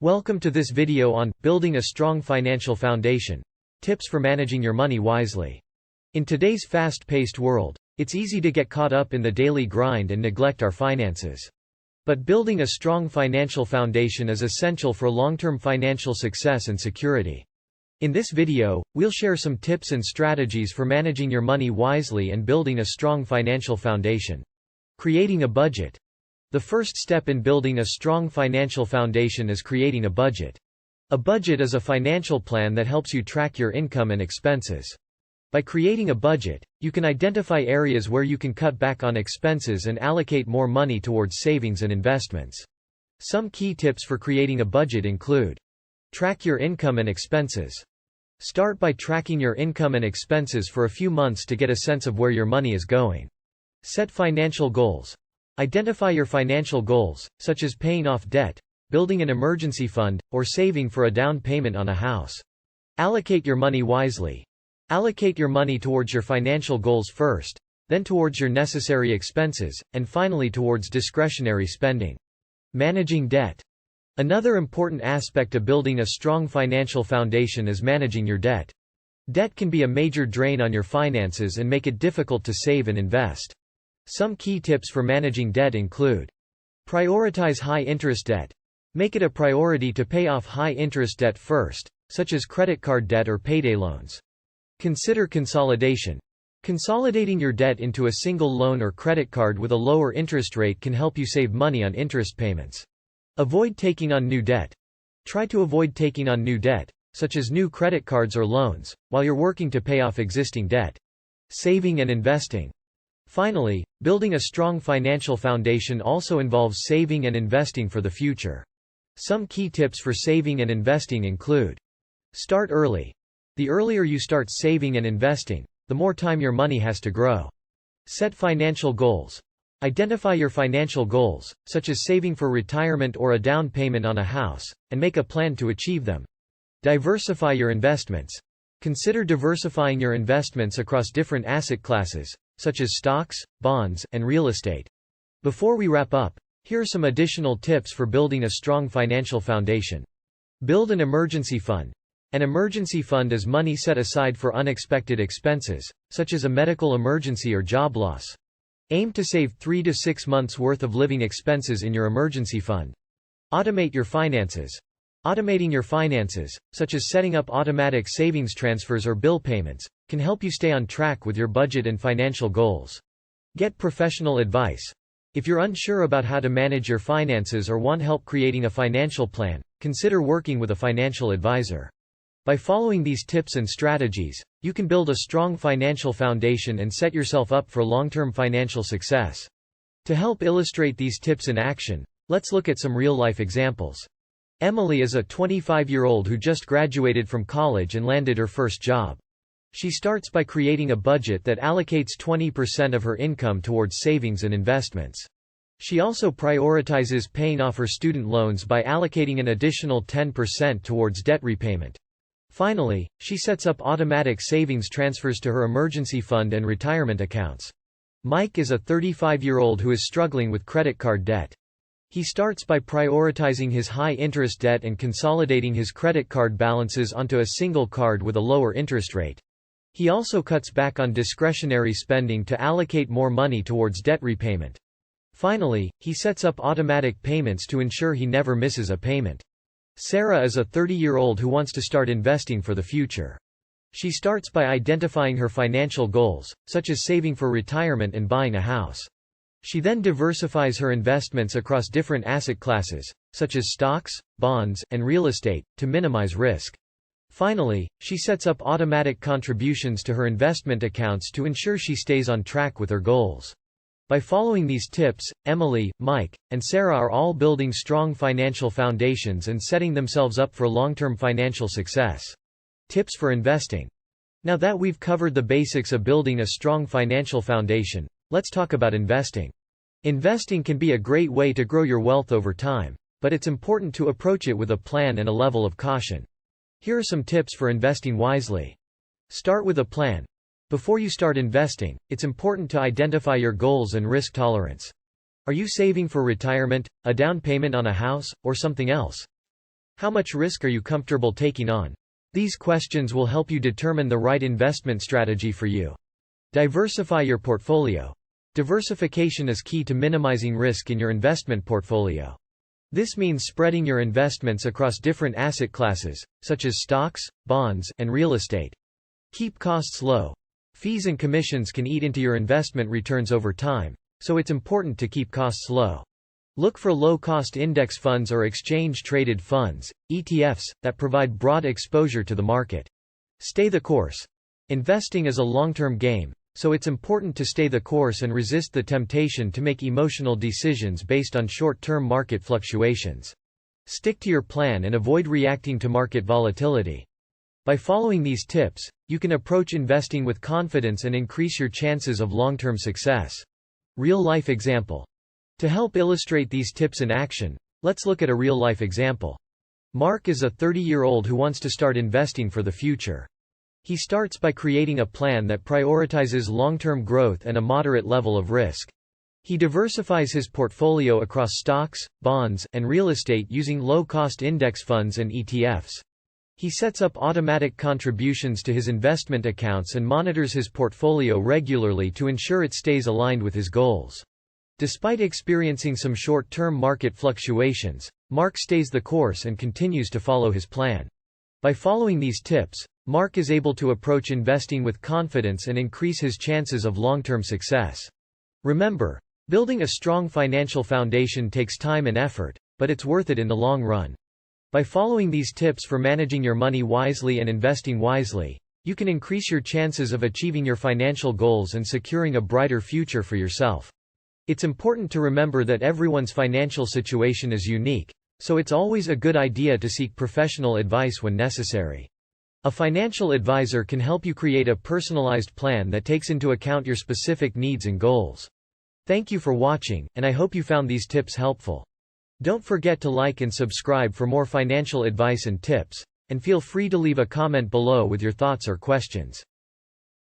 Welcome to this video on building a strong financial foundation. Tips for managing your money wisely. In today's fast-paced world, it's easy to get caught up in the daily grind and neglect our finances. But building a strong financial foundation is essential for long-term financial success and security. In this video, we'll share some tips and strategies for managing your money wisely and building a strong financial foundation. Creating a budget. The first step in building a strong financial foundation is creating a budget. A budget is a financial plan that helps you track your income and expenses. By creating a budget, you can identify areas where you can cut back on expenses and allocate more money towards savings and investments. Some key tips for creating a budget include: track your income and expenses. Start by tracking your income and expenses for a few months to get a sense of where your money is going. Set financial goals. Identify your financial goals, such as paying off debt, building an emergency fund, or saving for a down payment on a house. Allocate your money wisely. Allocate your money towards your financial goals first, then towards your necessary expenses, and finally towards discretionary spending. Managing debt. Another important aspect of building a strong financial foundation is managing your debt. Debt can be a major drain on your finances and make it difficult to save and invest. Some key tips for managing debt include: prioritize high-interest debt. Make it a priority to pay off high-interest debt first, such as credit card debt or payday loans. Consider consolidation. Consolidating your debt into a single loan or credit card with a lower interest rate can help you save money on interest payments. Avoid taking on new debt. Try to avoid taking on new debt, such as new credit cards or loans, while you're working to pay off existing debt. Saving and investing. Finally, building a strong financial foundation also involves saving and investing for the future. Some key tips for saving and investing include: start early. The earlier you start saving and investing, the more time your money has to grow. Set financial goals. Identify your financial goals, such as saving for retirement or a down payment on a house, and make a plan to achieve them. Diversify your investments. Consider diversifying your investments across different asset classes, such as stocks, bonds, and real estate. Before we wrap up, here are some additional tips for building a strong financial foundation. Build an emergency fund. An emergency fund is money set aside for unexpected expenses, such as a medical emergency or job loss. Aim to save 3 to 6 months' worth of living expenses in your emergency fund. Automate your finances. Automating your finances, such as setting up automatic savings transfers or bill payments, can help you stay on track with your budget and financial goals. Get professional advice. If you're unsure about how to manage your finances or want help creating a financial plan, consider working with a financial advisor. By following these tips and strategies, you can build a strong financial foundation and set yourself up for long-term financial success. To help illustrate these tips in action, let's look at some real-life examples. Emily is a 25-year-old who just graduated from college and landed her first job. She starts by creating a budget that allocates 20% of her income towards savings and investments. She also prioritizes paying off her student loans by allocating an additional 10% towards debt repayment. Finally, she sets up automatic savings transfers to her emergency fund and retirement accounts. Mike is a 35-year-old who is struggling with credit card debt. He starts by prioritizing his high-interest debt and consolidating his credit card balances onto a single card with a lower interest rate. He also cuts back on discretionary spending to allocate more money towards debt repayment. Finally, he sets up automatic payments to ensure he never misses a payment. Sarah is a 30-year-old who wants to start investing for the future. She starts by identifying her financial goals, such as saving for retirement and buying a house. She then diversifies her investments across different asset classes, such as stocks, bonds, and real estate, to minimize risk. Finally, she sets up automatic contributions to her investment accounts to ensure she stays on track with her goals. By following these tips, Emily, Mike, and Sarah are all building strong financial foundations and setting themselves up for long-term financial success. Tips for investing. Now that we've covered the basics of building a strong financial foundation, let's talk about investing. Investing can be a great way to grow your wealth over time, but it's important to approach it with a plan and a level of caution. Here are some tips for investing wisely. Start with a plan. Before you start investing, it's important to identify your goals and risk tolerance. Are you saving for retirement, a down payment on a house, or something else? How much risk are you comfortable taking on? These questions will help you determine the right investment strategy for you. Diversify your portfolio. Diversification is key to minimizing risk in your investment portfolio. This means spreading your investments across different asset classes, such as stocks, bonds, and real estate. Keep costs low. Fees and commissions can eat into your investment returns over time, so it's important to keep costs low. Look for low-cost index funds or exchange-traded funds, ETFs, that provide broad exposure to the market. Stay the course. Investing is a long-term game, so it's important to stay the course and resist the temptation to make emotional decisions based on short-term market fluctuations. Stick to your plan and avoid reacting to market volatility. By following these tips, you can approach investing with confidence and increase your chances of long-term success. Real-life example. To help illustrate these tips in action, let's look at a real-life example. Mark is a 30-year-old who wants to start investing for the future. He starts by creating a plan that prioritizes long-term growth and a moderate level of risk. He diversifies his portfolio across stocks, bonds, and real estate using low-cost index funds and ETFs. He sets up automatic contributions to his investment accounts and monitors his portfolio regularly to ensure it stays aligned with his goals. Despite experiencing some short-term market fluctuations, Mark stays the course and continues to follow his plan. By following these tips, Mark is able to approach investing with confidence and increase his chances of long-term success. Remember, building a strong financial foundation takes time and effort, but it's worth it in the long run. By following these tips for managing your money wisely and investing wisely, you can increase your chances of achieving your financial goals and securing a brighter future for yourself. It's important to remember that everyone's financial situation is unique, so it's always a good idea to seek professional advice when necessary. A financial advisor can help you create a personalized plan that takes into account your specific needs and goals. Thank you for watching, and I hope you found these tips helpful. Don't forget to like and subscribe for more financial advice and tips, and feel free to leave a comment below with your thoughts or questions.